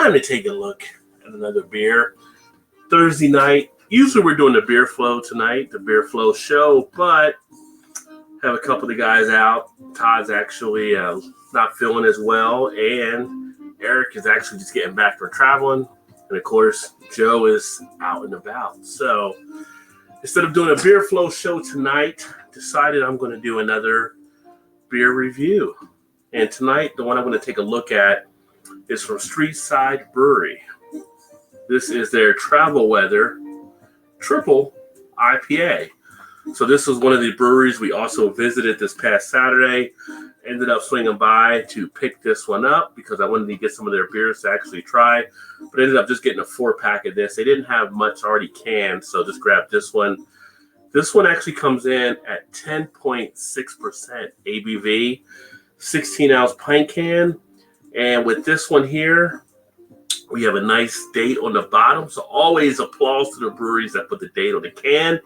time to take a look at another beer. Thursday night. Usually we're doing the beer flow tonight, the beer flow show, but have a couple of the guys out. Todd's actually not feeling as well, and Eric is actually just getting back from traveling. And of course, Joe is out and about. So instead of doing a beer flow show tonight, decided I'm going to do another beer review. And tonight, the one I'm going to take a look at is from Streetside Brewery. This is their Travel Weather Triple IPA. So this was one of the breweries we also visited this past Saturday. Ended up swinging by to pick this one up because I wanted to get some of their beers to actually try. But ended up just getting a 4-pack of this. They didn't have much already canned, so just grabbed this one. This one actually comes in at 10.6% ABV, 16-ounce pint can. And with this one here, we have a nice date on the bottom. So always applause to the breweries that put the date on the can.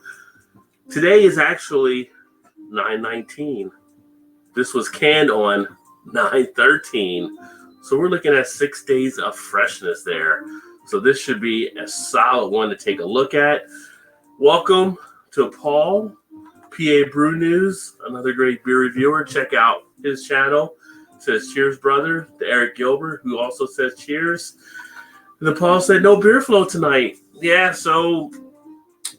Today is actually 9/19. This was canned on 9/13. So we're looking at 6 days of freshness there. So this should be a solid one to take a look at. Welcome to Paul, PA Brew News, another great beer reviewer. Check out his channel. It says cheers, brother, to Eric Gilbert, who also says cheers. And then Paul said, no beer flow tonight. Yeah, so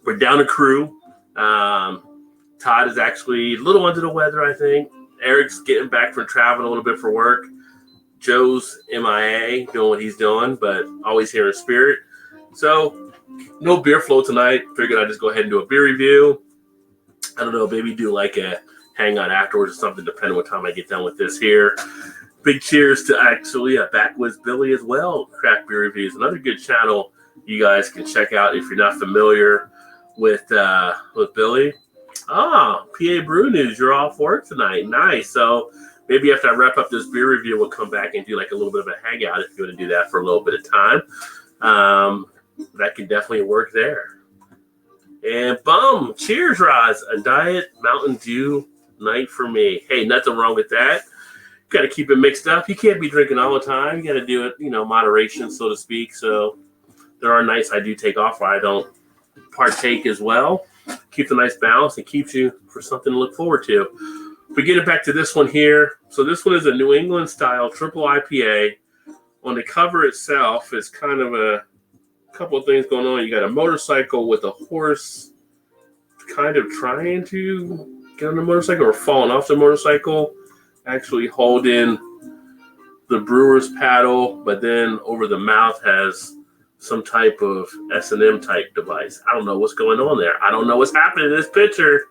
we're down a crew. Todd is actually a little under the weather, I think. Eric's getting back from traveling a little bit for work. Joe's MIA, doing what he's doing, but always here in spirit. So no beer flow tonight. Figured I'd just go ahead and do a beer review. I don't know, maybe do like a hangout afterwards or something, depending on what time I get done with this here. Big cheers to actually Backwoods Billy as well. Craft Beer Reviews, another good channel you guys can check out if you're not familiar with Billy. PA Brew News, you're all for it tonight. Nice. So maybe after I wrap up this beer review, we'll come back and do like a little bit of a hangout if you want to do that for a little bit of time. That can definitely work there. And boom, cheers, Roz. A Diet Mountain Dew night for me. Hey, nothing wrong with that. Got to keep it mixed up. You can't be drinking all the time. You got to do it, moderation, so to speak. So there are nights I do take off where I don't partake as well. Keeps a nice balance and keeps you for something to look forward to. But getting back to this one here. So this one is a New England style triple IPA. On the cover itself is kind of a couple of things going on. You got a motorcycle with a horse kind of trying to get on the motorcycle or falling off the motorcycle, actually holding the brewer's paddle, but then over the mouth has some type of S&M type device. I don't know what's going on there. I don't know what's happening in this picture,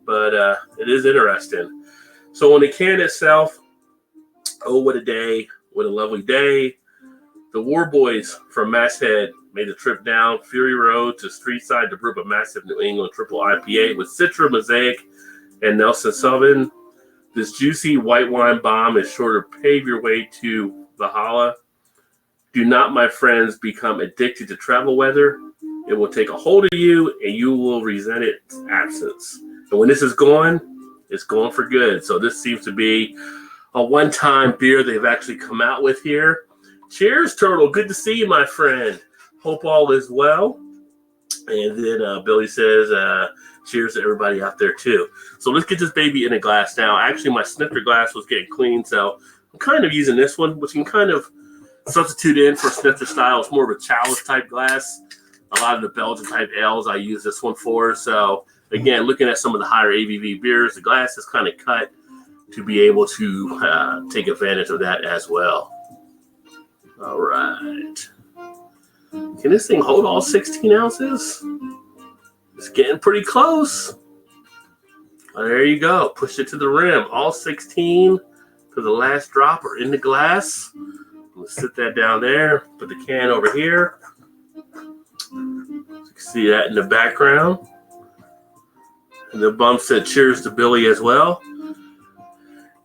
but it is interesting. So on the can itself, oh, what a day. What a lovely day. The War Boys from Masthead made the trip down Fury Road to Streetside to brew up a massive New England triple IPA with Citra, Mosaic, and Nelson Sauvin. This juicy white wine bomb is sure to pave your way to Valhalla. Do not, my friends, become addicted to travel weather. It will take a hold of you, and you will resent its absence. And when this is gone, it's gone for good. So this seems to be a one-time beer they've actually come out with here. Cheers, Turtle. Good to see you, my friend. Hope all is well. And then Billy says, cheers to everybody out there, too. So let's get this baby in a glass now. Actually, my snifter glass was getting clean, so I'm kind of using this one, which can kind of substitute in for snifter style. It's more of a chalice type glass. A lot of the Belgian type ales I use this one for. So again, looking at some of the higher ABV beers, the glass is kind of cut to be able to take advantage of that as well. All right. Can this thing hold all 16 ounces? It's getting pretty close. Oh, there you go. Push it to the rim. All 16 to the last drop are in the glass. Let's sit that down there. Put the can over here. You can see that in the background. And the bump said cheers to Billy as well.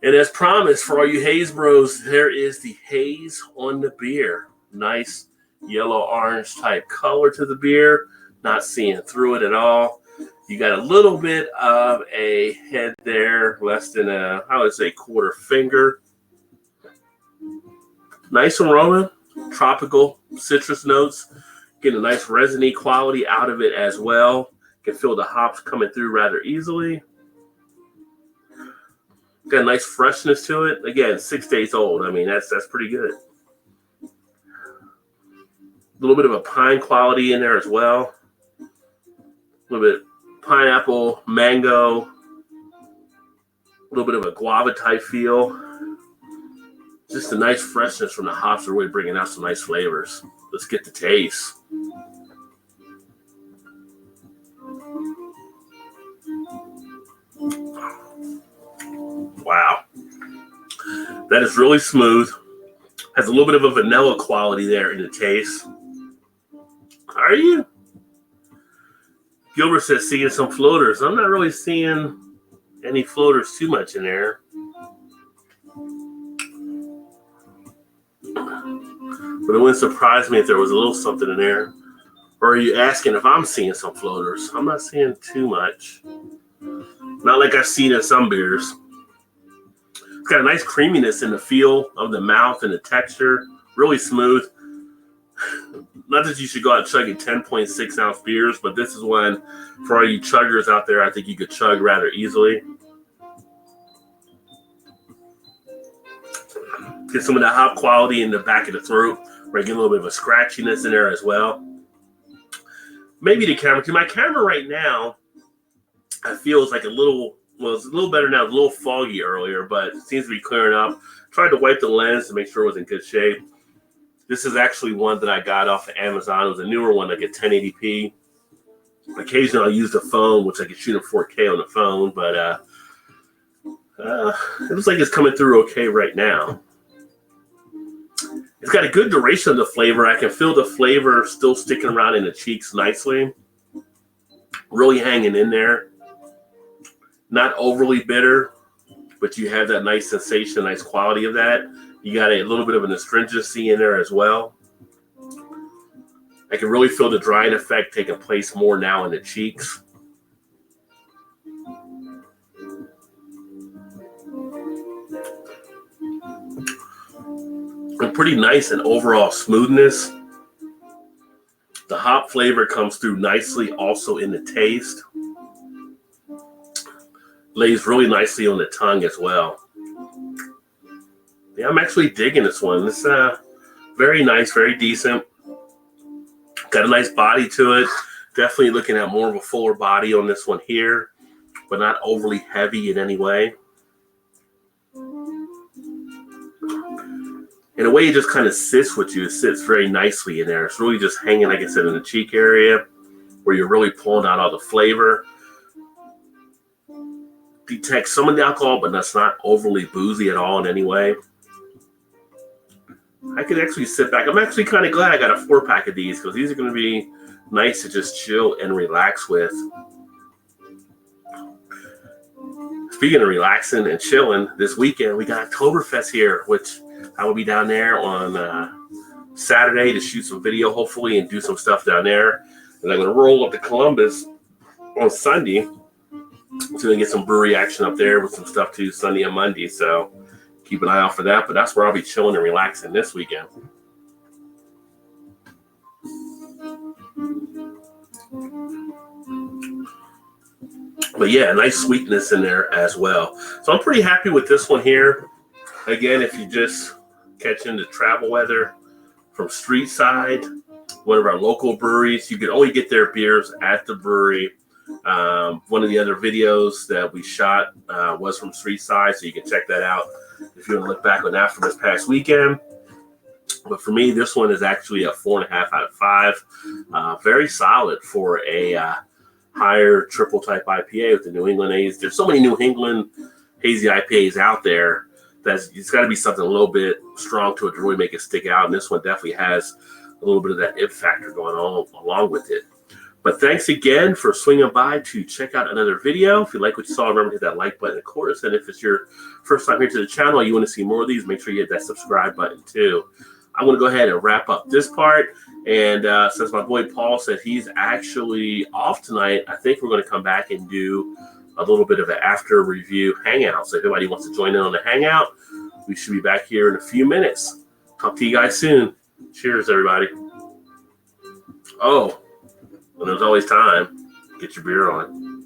And as promised, for all you haze bros, there is the haze on the beer. Nice yellow-orange type color to the beer. Not seeing through it at all. You got a little bit of a head there, less than I would say quarter finger. Nice aroma. tropical citrus notes. Getting a nice resiny quality out of it as well. Can feel the hops coming through rather easily. Got a nice freshness to it. Again, 6 days old. I mean, that's pretty good. A little bit of a pine quality in there as well. A little bit pineapple, mango, a little bit of a guava type feel. Just a nice freshness from the hops are really bringing out some nice flavors. Let's get the taste. Wow. That is really smooth. Has a little bit of a vanilla quality there in the taste. Are you? Gilbert says seeing some floaters. I'm not really seeing any floaters too much in there. But it wouldn't surprise me if there was a little something in there. Or are you asking if I'm seeing some floaters? I'm not seeing too much. Not like I've seen in some beers. It's got a nice creaminess in the feel of the mouth and the texture. Really smooth. Not that you should go out chugging 10.6 ounce beers, but this is one for all you chuggers out there. I think you could chug rather easily. Get some of that hop quality in the back of the throat. Where I get a little bit of a scratchiness in there as well. Maybe the camera, because my camera right now, I feel is like a little, well, it's a little better now. It's a little foggy earlier, but it seems to be clearing up. Tried to wipe the lens to make sure it was in good shape. This is actually one that I got off of Amazon. It was a newer one, like a 1080p. Occasionally I'll use the phone, which I can shoot in 4K on the phone, but it looks like it's coming through okay right now. It's got a good duration of the flavor. I can feel the flavor still sticking around in the cheeks nicely. Really hanging in there. Not overly bitter, but you have that nice sensation, nice quality of that. You got a little bit of an astringency in there as well. I can really feel the drying effect taking place more now in the cheeks. And pretty nice and overall smoothness. The hop flavor comes through nicely also in the taste. Lays really nicely on the tongue as well. Yeah, I'm actually digging this one. It's very nice, very decent. Got a nice body to it. Definitely looking at more of a fuller body on this one here, but not overly heavy in any way. In a way, it just kind of sits with you. It sits very nicely in there. It's really just hanging, like I said, in the cheek area where you're really pulling out all the flavor. Detect some of the alcohol, but that's not overly boozy at all in any way. I could actually sit back. I'm actually kind of glad I got a 4-pack of these because these are going to be nice to just chill and relax with. Speaking of relaxing and chilling, this weekend we got Oktoberfest here, which I will be down there on Saturday to shoot some video, hopefully, and do some stuff down there. And I'm going to roll up to Columbus on Sunday to get some brewery action up there with some stuff too Sunday and Monday. So keep an eye out for that. But that's where I'll be chilling and relaxing this weekend. But yeah, nice sweetness in there as well. So I'm pretty happy with this one here. Again, if you just catch into travel weather from Streetside, one of our local breweries, you can only get their beers at the brewery. One of the other videos that we shot was from Streetside, so you can check that out if you want to look back on that from this past weekend. But for me, this one is actually a 4.5 out of 5. Very solid for a higher triple type IPA with the New England haze. There's so many New England hazy IPAs out there that it's got to be something a little bit strong to it to really make it stick out. And this one definitely has a little bit of that it factor going on along with it. But thanks again for swinging by to check out another video. If you like what you saw, remember to hit that like button, of course. And if it's your first time here to the channel and you want to see more of these, make sure you hit that subscribe button too. I'm going to go ahead and wrap up this part. And since my boy Paul said he's actually off tonight, I think we're going to come back and do a little bit of an after review hangout. So if anybody wants to join in on the hangout, we should be back here in a few minutes. Talk to you guys soon. Cheers, everybody. Oh, and there's always time. Get your beer on.